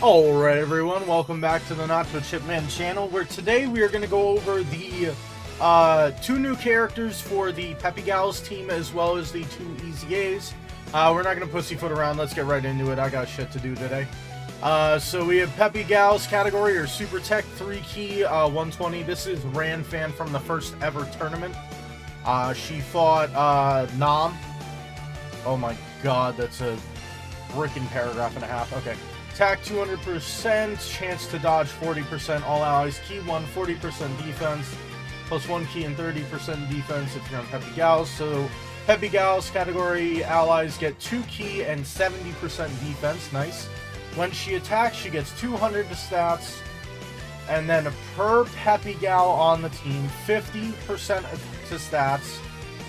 Alright everyone, welcome back to the Nacho Chipman channel, where today we are going to go over the two new characters for the Peppy Gals team, as well as the two EZAs. We're not going to pussyfoot around, let's get right into it. I got shit to do today. So we have Peppy Gals category, or Super Tech 3 key, 120. This is Ranfan from the first ever tournament. She fought Nam. Oh my god, that's a freaking paragraph and a half. Okay. Attack 200%, chance to dodge 40%, all allies, key 1, 40% defense, plus 1 key and 30% defense if you're on Peppy Gals. So Peppy Gals category allies get 2 key and 70% defense, nice. When she attacks, she gets 200 to stats, and then per Peppy Gal on the team, 50% to stats,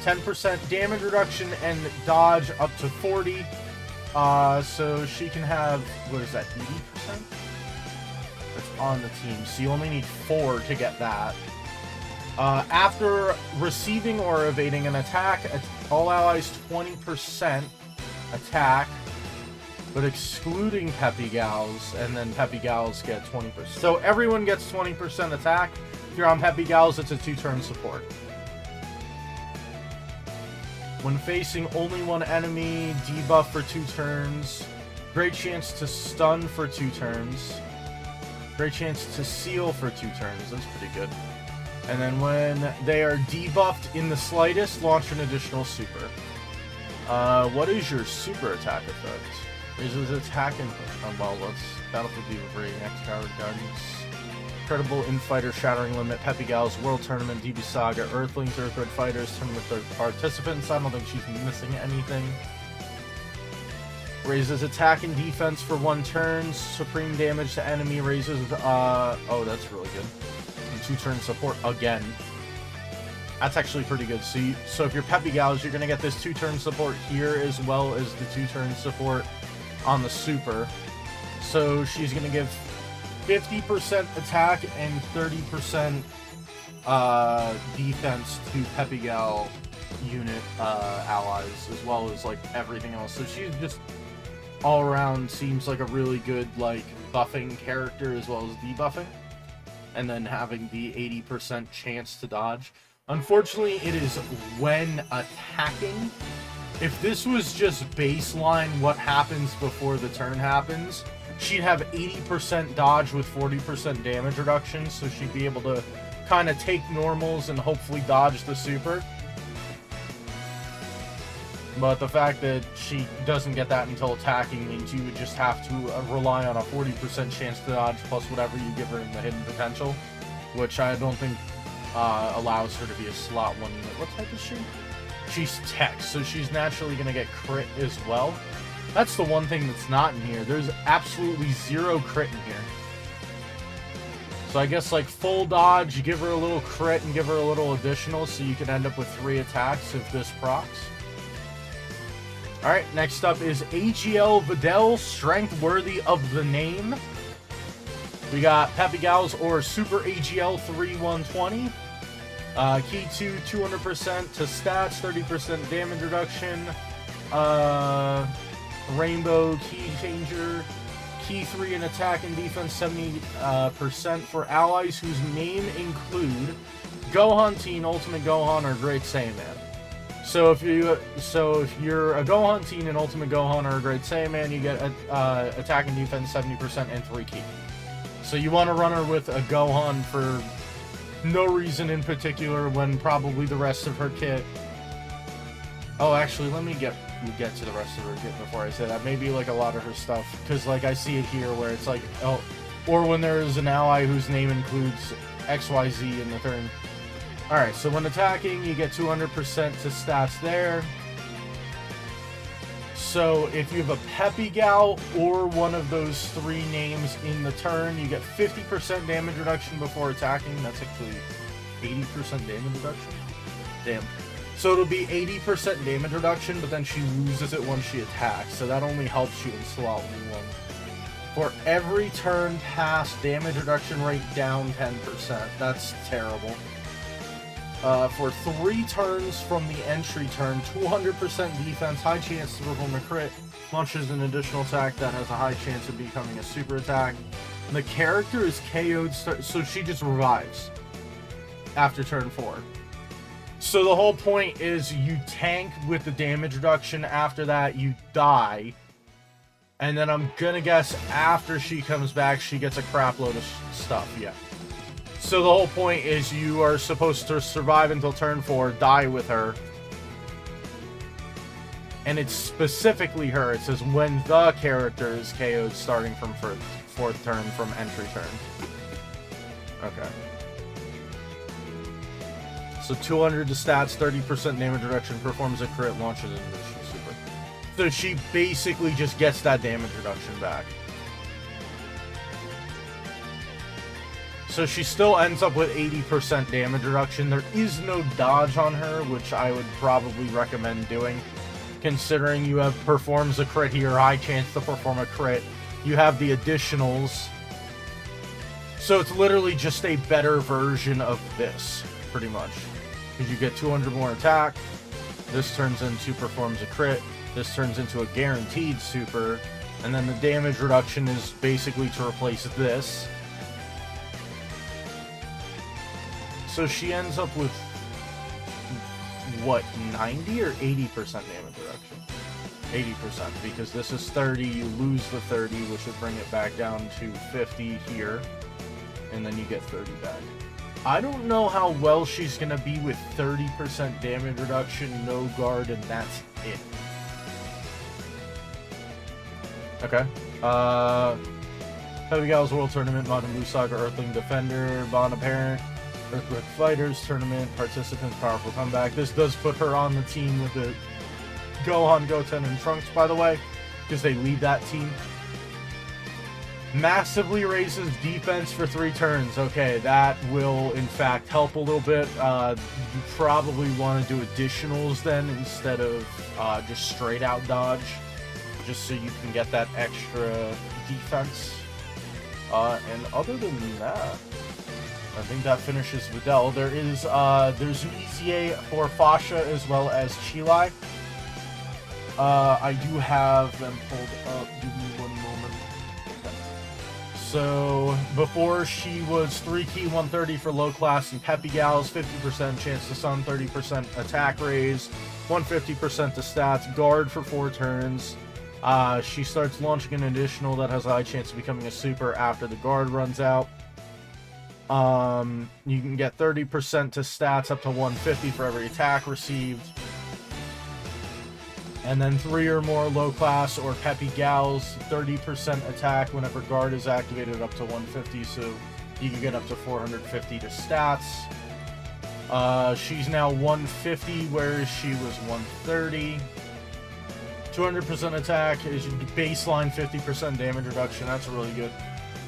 10% damage reduction, and dodge up to 40. So she can have, what is that, 80%? That's on the team, so you only need 4 to get that. After receiving or evading an attack, all allies 20% attack, but excluding Peppy Gals, and then Peppy Gals get 20%. So everyone gets 20% attack. If you're on Peppy Gals, it's a 2-turn support. When facing only one enemy, debuff for 2 turns. Great chance to stun for 2 turns. Great chance to seal for 2 turns. That's pretty good. And then when they are debuffed in the slightest, launch an additional super. What is your super attack effect? Raises attack and... well, let's... Battlefield Diva Brain, X-Powered Guidance. Incredible Infighter, Shattering Limit, Peppy Gals, World Tournament, DB Saga, Earthlings, Earthbred Fighters, Tournament participants. I don't think she's missing anything. Raises attack and defense for 1 turn. Supreme damage to enemy raises, oh, that's really good. And 2-turn support again. That's actually pretty good. So if you're Peppy Gals, you're gonna get this 2-turn support here, as well as the 2-turn support on the super. So she's gonna give 50% attack and 30% defense to Peppy Gal unit allies, as well as like everything else. So she's just all around seems like a really good like buffing character, as well as debuffing, and then having the 80% chance to dodge. Unfortunately, it is when attacking. If this was just baseline what happens before the turn happens, she'd have 80% dodge with 40% damage reduction, so she'd be able to kind of take normals and hopefully dodge the super. But the fact that she doesn't get that until attacking means you would just have to rely on a 40% chance to dodge plus whatever you give her in the hidden potential, which I don't think allows her to be a slot 1 unit. What type is she? She's tech, so she's naturally going to get crit as well. That's the one thing that's not in here. There's absolutely 0 crit in here. So I guess like full dodge, you give her a little crit and give her a little additional, so you can end up with 3 attacks if this procs. Alright, next up is AGL Videl, strength worthy of the name. We got Peppy Gals or Super AGL 3120. Key 2, 200% to stats, 30% damage reduction. Rainbow Key Changer, Key 3 in attack and defense, 70% for allies whose name include Gohan Teen, Ultimate Gohan, or Great Saiyan. So if you're a Gohan Teen and Ultimate Gohan or a Great Saiyan, you get attack and defense 70% and 3 key. So you want to run her with a Gohan for no reason in particular, when probably the rest of her kit... Oh, actually, let me get to the rest of her kit before I say that. Maybe like a lot of her stuff, because like I see it here where it's like, oh, or when there's an ally whose name includes XYZ in the turn. Alright, so when attacking, you get 200% to stats there. So if you have a Peppy Gal or one of those 3 names in the turn, you get 50% damage reduction before attacking. That's actually 80% damage reduction. Damn. So it'll be 80% damage reduction, but then she loses it once she attacks, so that only helps you in slot 1. For every turn past, damage reduction rate down 10%. That's terrible. For 3 turns from the entry turn, 200% defense, high chance to perform a crit, launches an additional attack that has a high chance of becoming a super attack. And the character is KO'd, so she just revives after turn 4. So the whole point is you tank with the damage reduction, after that you die, and then I'm gonna guess after she comes back she gets a crap load of stuff, yeah. So the whole point is you are supposed to survive until turn 4, die with her. And it's specifically her. It says when the character is KO'd starting from 4th turn from entry turn. Okay. So 200 to stats, 30% damage reduction, performs a crit, launches an additional super. So she basically just gets that damage reduction back. So she still ends up with 80% damage reduction. There is no dodge on her, which I would probably recommend doing. Considering you have performs a crit here, high chance to perform a crit. You have the additionals. So it's literally just a better version of this, pretty much. Because you get 200 more attack. This turns into performs a crit. This turns into a guaranteed super. And then the damage reduction is basically to replace this. So she ends up with, what, 90 or 80% damage reduction? 80%, because this is 30, you lose the 30, which would bring it back down to 50 here, and then you get 30 back. I don't know how well she's going to be with 30% damage reduction, no guard, and that's it. Okay. Peppy Gals World Tournament, Modern Blue Saga, Earthling Defender, Bond Apparent, Earthquake Fighters Tournament, Participants, Powerful Comeback. This does put her on the team with the Gohan, Goten, and Trunks, by the way, because they lead that team. Massively raises defense for 3 turns. Okay, that will, in fact, help a little bit. You probably want to do additionals then instead of just straight out dodge, just so you can get that extra defense. And other than that, I think that finishes Videl. There's an EZA for Fasha as well as Cheelai. I do have them pulled up. Give me one moment. Okay. So before she was 3 key 130 for low class and Peppy Gals, 50% chance to stun, 30% attack raise, 150% to stats, guard for 4 turns. She starts launching an additional that has a high chance of becoming a super after the guard runs out. You can get 30% to stats up to 150 for every attack received. And then 3 or more low class or Peppy Gals, 30% attack whenever guard is activated up to 150, so you can get up to 450 to stats. She's now 150, whereas she was 130. 200% attack is baseline 50% damage reduction. That's really good.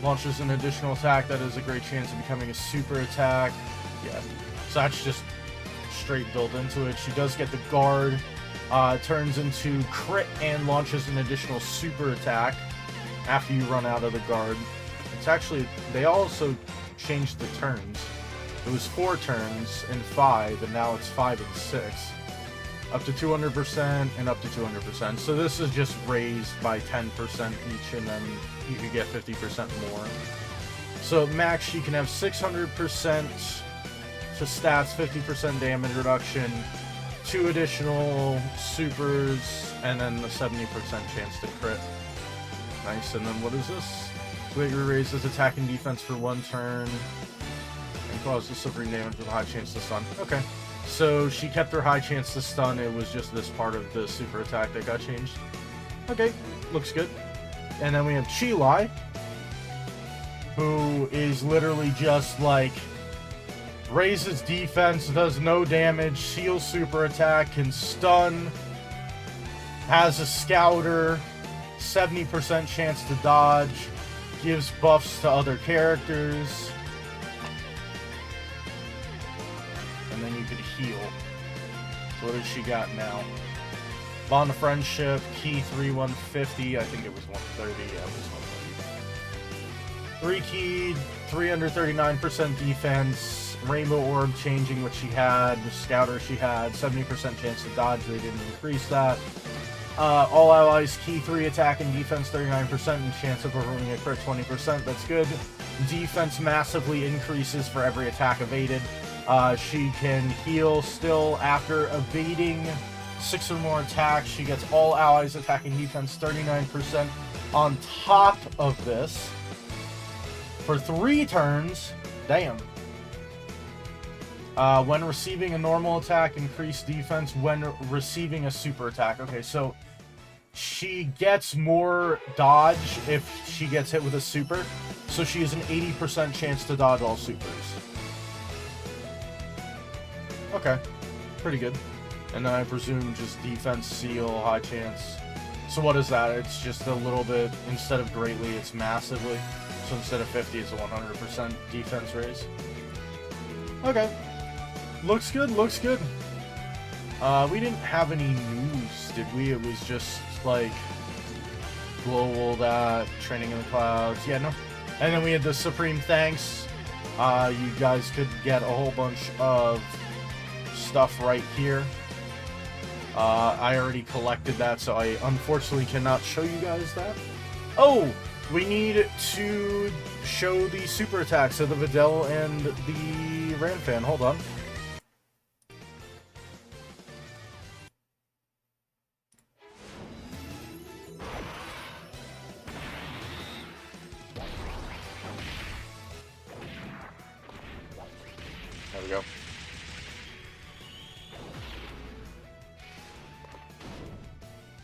Launches an additional attack that has a great chance of becoming a super attack. Yeah, so that's just straight built into it. She does get the guard, turns into crit and launches an additional super attack after you run out of the guard. It's actually, they also changed the turns. It was 4 turns and 5, and now it's 5 and 6. Up to 200% and up to 200%. So this is just raised by 10% each, and then you can get 50% more. So max, she can have 600% to stats, 50% damage reduction, 2 additional supers, and then the 70% chance to crit. Nice. And then what is this? Later raises attack and defense for 1 turn and causes suffering damage with a high chance to stun. Okay. So she kept her high chance to stun. It was just this part of the super attack that got changed. Okay, looks good. And then we have Cheelai, who is literally just like raises defense, does no damage, seals super attack, can stun, has a scouter, 70% chance to dodge, gives buffs to other characters. And then you could heal. So what has she got now? Bond of Friendship, key 3, 150. I think it was 130. Yeah, it was 130. 3 keyed, 339% defense, Rainbow Orb changing what she had, the Scouter she had, 70% chance to dodge, they didn't increase that. All allies, key 3 attack and defense 39%, and chance of avoiding a crit 20%, that's good. Defense massively increases for every attack evaded. She can heal still after evading 6 or more attacks. She gets all allies attacking defense 39%. On top of this, for 3 turns, damn. When receiving a normal attack, increase defense when receiving a super attack. Okay, so she gets more dodge if she gets hit with a super, so she has an 80% chance to dodge all supers. Okay, pretty good. And then I presume just defense, seal, high chance. So what is that? It's just a little bit, instead of greatly, it's massively. So instead of 50, it's a 100% defense raise. Okay. Looks good, looks good. We didn't have any news, did we? It was just, like, global that, training in the clouds. Yeah, no. And then we had the Supreme Thanks. You guys could get a whole bunch of stuff right here. I already collected that, so I unfortunately cannot show you guys that. Oh! We need to show the super attacks of the Videl and the Ranfan. Hold on. There we go.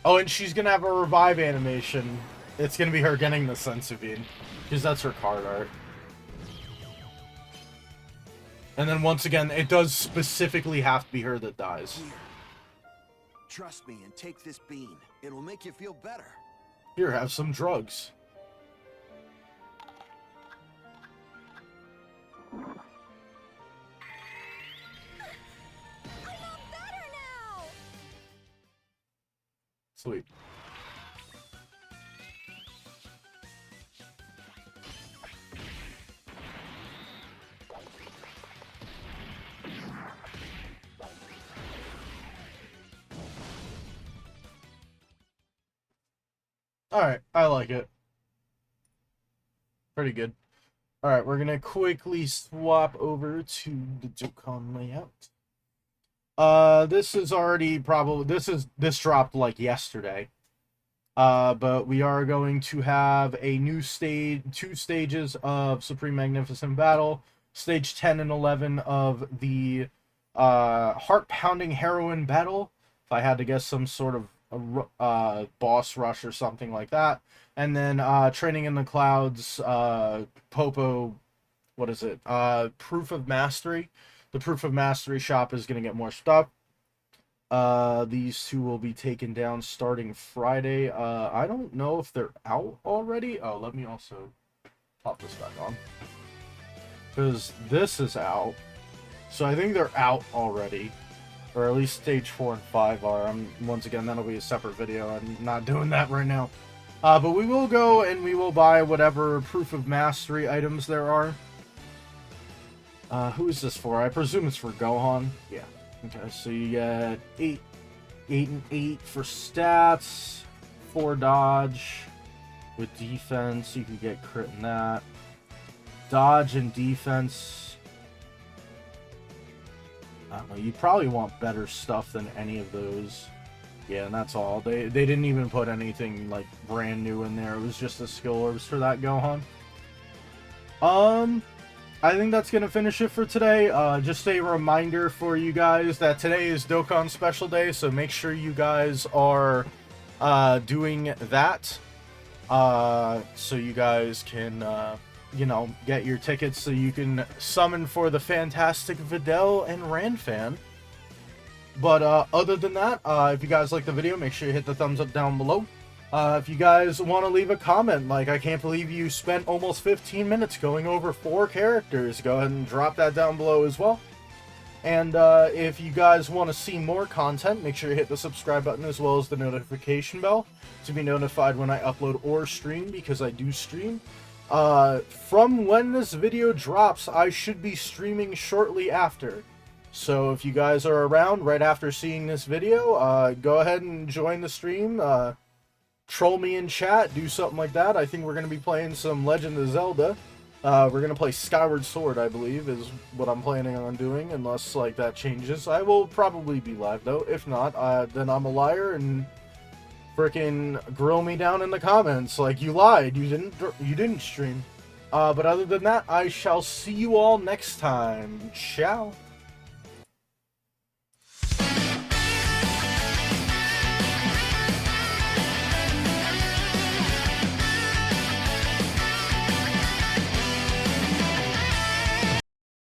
Oh, and she's gonna have a revive animation. It's gonna be her getting the Senzu Bean, because that's her card art. And then once again, it does specifically have to be her that dies. Here. Trust me and take this bean. It'll make you feel better. Here, have some drugs. I'm all better now. Sweet. Alright, I like it. Pretty good. Alright, we're gonna quickly swap over to the Dokkan layout. This is already probably, this dropped like yesterday. But we are going to have a new stage, 2 stages of Supreme Magnificent Battle. Stage 10 and 11 of the heart-pounding Heroine battle. If I had to guess, some sort of boss rush or something like that. And then Training in the Clouds, Popo, what is it? Proof of Mastery. The Proof of Mastery shop is going to get more stuff. These 2 will be taken down starting Friday. I don't know if they're out already. Oh, let me also pop this back on, because this is out. So I think they're out already. Or at least stage 4 and 5 are. Once again, that'll be a separate video. I'm not doing that right now. But we will go and we will buy whatever Proof of Mastery items there are. Who is this for? I presume it's for Gohan. Yeah. Okay, so you get 8 and 8 for stats, 4 dodge. With defense, you can get crit in that. Dodge and defense. I don't know, you probably want better stuff than any of those. Yeah, and that's all. They didn't even put anything, like, brand new in there. It was just the skill orbs for that Gohan. I think that's going to finish it for today. Just a reminder for you guys that today is Dokkan Special Day, so make sure you guys are doing that. So you guys can... you know, get your tickets so you can summon for the fantastic Videl and Ranfan. But other than that, if you guys like the video, make sure you hit the thumbs up down below. If you guys want to leave a comment, like, I can't believe you spent almost 15 minutes going over 4 characters, go ahead and drop that down below as well. And if you guys want to see more content, make sure you hit the subscribe button as well as the notification bell to be notified when I upload or stream, because I do stream. From when this video drops, I should be streaming shortly after. So if you guys are around right after seeing this video, go ahead and join the stream. Troll me in chat, do something like that. I think we're going to be playing some Legend of Zelda. We're going to play Skyward Sword, I believe, is what I'm planning on doing, unless, like, that changes. I will probably be live, though. If not, then I'm a liar, and frickin' grill me down in the comments, like, you lied, you didn't stream. But other than that, I shall see you all next time. Ciao.